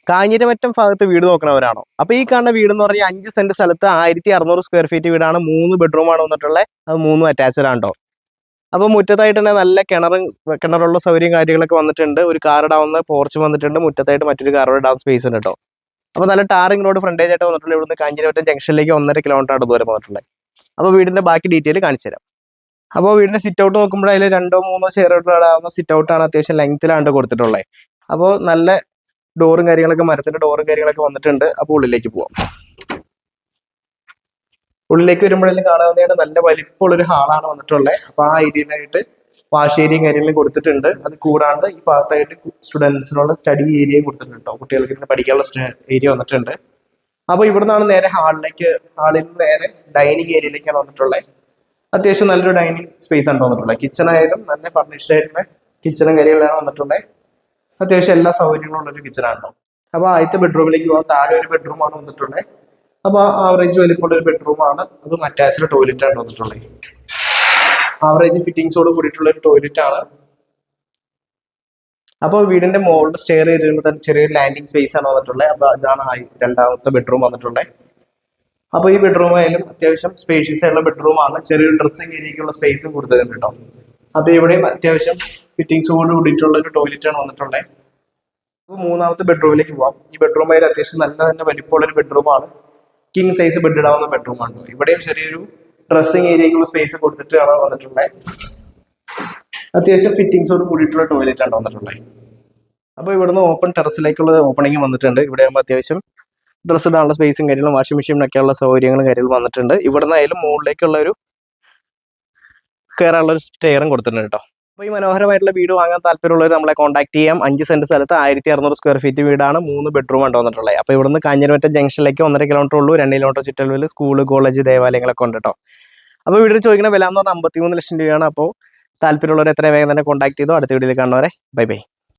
കാഞ്ഞിരമറ്റം ഭാഗത്ത് വീട് നോക്കണവരാണോ? അപ്പോൾ ഈ കാണുന്ന വീട് എന്ന് പറഞ്ഞാൽ 5 സെന്റ് സ്ഥലത്ത് 1600 സ്ക്വയർ ഫീറ്റ് വീടാണ്. 3 ബെഡ്റൂമാണ് വന്നിട്ടുള്ളത്. അത് 3 അറ്റാച്ച്ഡ് ആണോ. അപ്പോൾ മുറ്റത്തായിട്ട് തന്നെ നല്ല കിണറുള്ള സൗകര്യം കാര്യങ്ങളൊക്കെ വന്നിട്ടുണ്ട്. ഒരു കാർ ഇടാവുന്ന പോർച്ച് വന്നിട്ടുണ്ട്. മുറ്റത്തായിട്ട് മറ്റൊരു കാർ ഇടാവുന്ന സ്പേസ് ഉണ്ട് കേട്ടോ. അപ്പോൾ നല്ല ടാറിംഗ് റോഡ് ഫ്രണ്ടേജ് ആയിട്ട് വന്നിട്ടുള്ളത്. ഇവിടുന്ന് കാഞ്ഞിരമറ്റം ജംഗ്ഷനിലേക്ക് 1.5 കിലോമീറ്റർ ദൂരം വന്നിട്ടുള്ളത്. അപ്പോൾ വീടിന്റെ ബാക്കി ഡീറ്റെയിൽ കാണിച്ചു തരാം. അപ്പോൾ വീടിന്റെ സിറ്റ് ഔട്ട് നോക്കുമ്പോൾ അതിൽ 2-3 ചെയറുകളാവുന്ന സിറ്റ് ഔട്ടാണ്. അത്യാവശ്യം ലെങ്ത്തിലാണ് കൊടുത്തിട്ടുള്ളത്. അപ്പോൾ നല്ല ഡോറും കാര്യങ്ങളൊക്കെ മരത്തിന്റെ ഡോറും കാര്യങ്ങളൊക്കെ വന്നിട്ടുണ്ട്. അപ്പോൾ ഉള്ളിലേക്ക് പോവാം. ഉള്ളിലേക്ക് വരുമ്പോഴേക്കും കാണാവുന്നതാണ് നല്ല വലിപ്പമുള്ളൊരു ഹാളാണ് വന്നിട്ടുള്ളത്. അപ്പോൾ ആ ഏരിയയിലായിട്ട് വാഷ് ഏരിയയും കാര്യങ്ങളും കൊടുത്തിട്ടുണ്ട്. അത് കൂടാണ്ട് ഈ ഭാഗത്തായിട്ട് സ്റ്റുഡൻസിനുള്ള സ്റ്റഡി ഏരിയയും കൊടുത്തിട്ടുണ്ട് കേട്ടോ. കുട്ടികൾക്ക് പഠിക്കാനുള്ള ഏരിയ വന്നിട്ടുണ്ട്. അപ്പോൾ ഇവിടുന്നാണ് നേരെ ഹാളിൽ നിന്ന് നേരെ ഡൈനിങ് ഏരിയയിലേക്കാണ് വന്നിട്ടുള്ളത്. അത്യാവശ്യം നല്ലൊരു ഡൈനിങ് സ്പേസ് ആണ് വന്നിട്ടുള്ളത്. കിച്ചൺ ആയാലും നല്ല ഫർണിഷ്ഡ് ആയിട്ടുള്ള കിച്ചണും കാര്യങ്ങളാണ് വന്നിട്ടുള്ളത്. അത്യാവശ്യം എല്ലാ സൗകര്യങ്ങളും ഉള്ളൊരു കിച്ചണാണോ. അപ്പോൾ ആദ്യത്തെ ബെഡ്റൂമിലേക്ക് പോകാം. താഴെ ഒരു ബെഡ്റൂമാണ് വന്നിട്ടുള്ളത്. അപ്പോൾ ആവറേജ് വലിപ്പമുള്ള ഒരു ബെഡ്റൂമാണ്. അതും അറ്റാച്ച്ഡ് ടോയ്ലറ്റ് ആണ് വന്നിട്ടുള്ളത്. ആവറേജ് ഫിറ്റിംഗ്സോട് കൂടിയിട്ടുള്ള ഒരു ടോയ്ലറ്റ് ആണ്. അപ്പോൾ വീടിന്റെ മുകളിൽ സ്റ്റെയർ ചെയ്തിരുമ്പോൾ തന്നെ ചെറിയൊരു ലാൻഡിങ് സ്പേസ് ആണ് വന്നിട്ടുള്ളത്. അപ്പോൾ അതാണ് രണ്ടാമത്തെ ബെഡ്റൂം വന്നിട്ടുള്ളത്. അപ്പോൾ ഈ ബെഡ്റൂം ആയാലും അത്യാവശ്യം സ്പേഷ്യസ് ആയിട്ടുള്ള ബെഡ്റൂമാണ്. ചെറിയൊരു ഡ്രസ്സിംഗ് ഏരിയക്കുള്ള സ്പേസും കൊടുത്തിട്ടുണ്ട് കേട്ടോ. അപ്പോൾ ഇവിടെയും അത്യാവശ്യം ഫിറ്റിംഗ്സോട് കൂടിയിട്ടുള്ള ഒരു ടോയ്ലറ്റ് ആണ് വന്നിട്ടുള്ളത്. അപ്പോൾ മൂന്നാമത്തെ ബെഡ്റൂമിലേക്ക് പോകാം. ഈ ബെഡ്റൂം ആയാലും അത്യാവശ്യം നല്ല തന്നെ വലിപ്പമുള്ള ഒരു ബെഡ്റൂമാണ്. കിങ് സൈസ് ബെഡ് ഇടാവുന്ന ബെഡ്റൂമാണ്. ഇവിടെയും ചെറിയൊരു ഡ്രസ്സിംഗ് ഏരിയക്കുള്ള സ്പേസ് കൊടുത്തിട്ടാണ് വന്നിട്ടുള്ളത്. അത്യാവശ്യം ഫിറ്റിംഗ്സോട് കൂടിയിട്ടുള്ള ടോയ്ലറ്റ് ആണ് വന്നിട്ടുള്ളത്. അപ്പോൾ ഇവിടുന്ന് ഓപ്പൺ ടെറസിലേക്കുള്ള ഓപ്പണിംഗ് വന്നിട്ടുണ്ട്. ഇവിടെ ആകുമ്പോൾ അത്യാവശ്യം ഡ്രസ്സ് ഇടാനുള്ള സ്പേസും കാര്യങ്ങളും വാഷിംഗ് മെഷീനൊക്കെയുള്ള സൗകര്യങ്ങളും കാര്യങ്ങളും വന്നിട്ടുണ്ട്. ഇവിടുന്ന് ആയാലും മുകളിലേക്കുള്ള ഒരു കയറാനുള്ള ഒരു സ്റ്റെയറും കൊടുത്തിട്ടുണ്ട് കേട്ടോ. അപ്പോൾ ഈ മനോഹരമായിട്ടുള്ള വീട് വാങ്ങാൻ താല്പര്യമുള്ളവർ നമ്മളെ കോൺടാക്ട് ചെയ്യാം. 5 സെന്റ് സ്ഥലത്ത് 1600 സ്ക്വയർ ഫീറ്റ് വീടാണ്. 3 ബെഡ്റൂം ആണ് വന്നിട്ടുള്ളത്. അപ്പോൾ ഇവിടുന്ന് കാഞ്ഞിരമറ്റം ജംഗ്ഷനിലേക്ക് 1.5 കിലോമീറ്റർ ഉള്ളൂ. 2 കിലോമീറ്റർ ചുറ്റളവിൽ സ്കൂള്, കോളേജ്, ദേവാലയങ്ങളൊക്കെ ഉണ്ട് കേട്ടോ. അപ്പോൾ വീടിന് ചോദിക്കുന്ന വില എന്ന് പറഞ്ഞാൽ 53 ലക്ഷം രൂപയാണ്. അപ്പോൾ താല്പര്യമുള്ളവർ എത്രയും വേഗം തന്നെ കോൺടാക്ട് ചെയ്തോ. അടുത്ത വീഡിയോയിൽ കാണുന്നവരെ ബൈ ബൈ.